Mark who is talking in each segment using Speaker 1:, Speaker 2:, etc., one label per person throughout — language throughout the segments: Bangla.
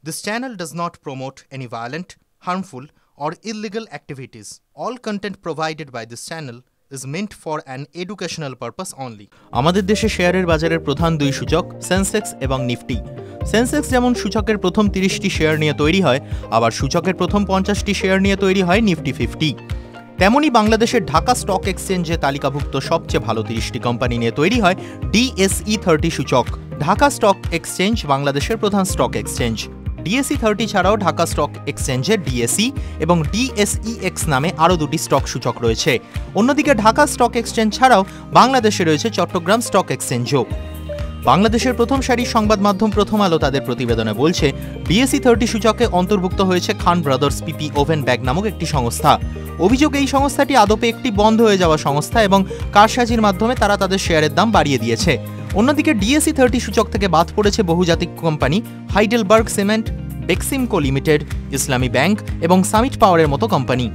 Speaker 1: This channel does not promote any violent, harmful, or illegal activities. All content provided by this channel is meant for an educational purpose only. আমাদের দেশে শেয়ারের বাজারের প্রধান দুই সূচক সেন্সেক্স এবং নিফটি। সেন্সেক্স যেমন সূচকের প্রথম 30টি শেয়ার নিয়ে তৈরি হয়, আবার সূচকের প্রথম 50টি শেয়ার নিয়ে তৈরি হয় নিফটি 50। তেমনি বাংলাদেশের ঢাকা স্টক এক্সচেঞ্জে তালিকাভুক্ত সবচেয়ে ভালো 30টি কোম্পানি নিয়ে তৈরি হয় ডিএসই 30 সূচক। ঢাকা স্টক এক্সচেঞ্জ বাংলাদেশের প্রধান স্টক এক্সচেঞ্জ। ডিএসই 30 ছাড়াও ঢাকা স্টক এক্সচেঞ্জের ডিএসই এবং ডিএসইএক্স নামে আরও দুটি স্টক সূচক রয়েছে। অন্যদিকে ঢাকা স্টক এক্সচেঞ্জ ছাড়াও বাংলাদেশে রয়েছে চট্টগ্রাম স্টক এক্সচেঞ্জও। বাংলাদেশের প্রথম সারির সংবাদ মাধ্যম প্রথম আলো তাদের প্রতিবেদনে বলছে, ডিএসই 30 সূচকে অন্তর্ভুক্ত হয়েছে খান ব্রাদার্স পিপি ওভেন ব্যাগ নামক একটি সংস্থা। অভিযোগ, এই সংস্থাটি আদপে একটি বন্ধ হয়ে যাওয়া সংস্থা এবং কারসাজির মাধ্যমে তারা তাদের শেয়ারের দাম বাড়িয়ে দিয়েছে। অন্যদিকে ডিএসই 30 সূচক থেকে বাদ পড়েছে বহুজাতিক company Heidelberg cement, Beximco limited, ইসলামী ব্যাংক এবং সামিট পাওয়ারের মতো কোম্পানি।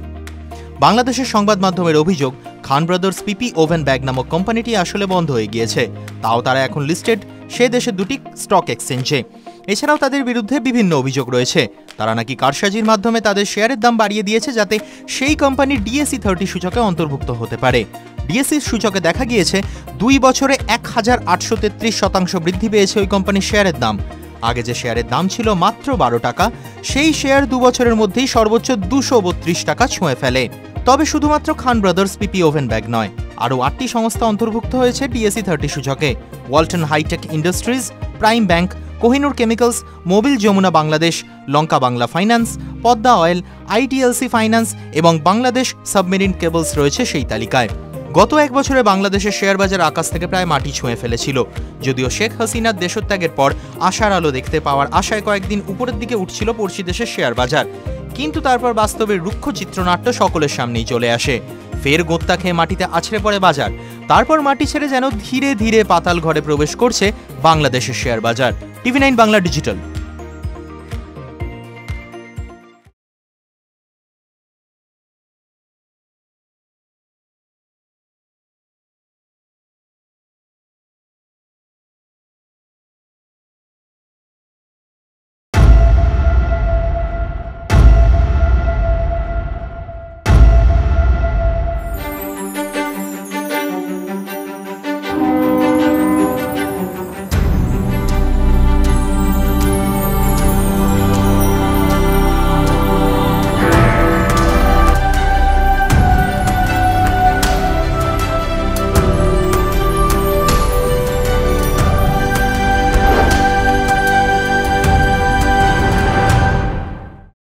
Speaker 1: বাংলাদেশের সংবাদ মাধ্যমের অভিযোগ, খান ব্রাদার্স পিপি ওভেন ব্যাগ নামক কোম্পানিটি আসলে বন্ধ হয়ে গিয়েছে, তাও তারা এখন লিস্টেড সে দেশের দুটি স্টক এক্সচেঞ্জে। এছাড়াও তাদের বিরুদ্ধে বিভিন্ন অভিযোগ রয়েছে, তারা নাকি কারসাজির মাধ্যমে তাদের শেয়ারের দাম বাড়িয়ে দিয়েছে যাতে সেই কোম্পানি ডিএসই 30 সূচকে অন্তর্ভুক্ত হতে পারে। ডিএসই সূচকে দেখা গিয়েছে 2 বছরে 1833% বৃদ্ধি পেয়েছে ওই কোম্পানির শেয়ারের দাম। আগে যে শেয়ারের দাম ছিল মাত্র 12 টাকা, সেই শেয়ার 2 বছরের মধ্যেই সর্বোচ্চ 232 টাকা ছুঁয়ে ফেলে। তবে শুধুমাত্র Khan brothers PP woven bag নয়, আরও 8টি সংস্থা অন্তর্ভুক্ত হয়েছে ডিএসই 30 সূচকে। Walton hitech industries, prime bank, Kohinoor chemicals, Mobil Jamuna Bangladesh, Lanka Bangla finance, Padma oil, ITLC finance এবং বাংলাদেশ সাবমেরিন কেবলস রয়েছে সেই তালিকায়। গত 1 বছরে বাংলাদেশের শেয়ার বাজার আকাশ থেকে প্রায় মাটি ছুঁয়ে ফেলেছিল। যদিও শেখ হাসিনার দেশত্যাগের পর আশার আলো দেখতে পাওয়ার আশায় কয়েকদিন উপরের দিকে উঠছিল পড়শি দেশের শেয়ার বাজার, কিন্তু তারপর বাস্তবের রুক্ষ চিত্রনাট্য সকলের সামনেই চলে আসে। ফের গোত্তা খেয়ে মাটিতে আছড়ে পড়ে বাজার, তারপর মাটি ছেড়ে যেন ধীরে ধীরে পাতাল ঘরে প্রবেশ করছে বাংলাদেশের শেয়ার বাজার। টিভি9 বাংলা ডিজিটাল।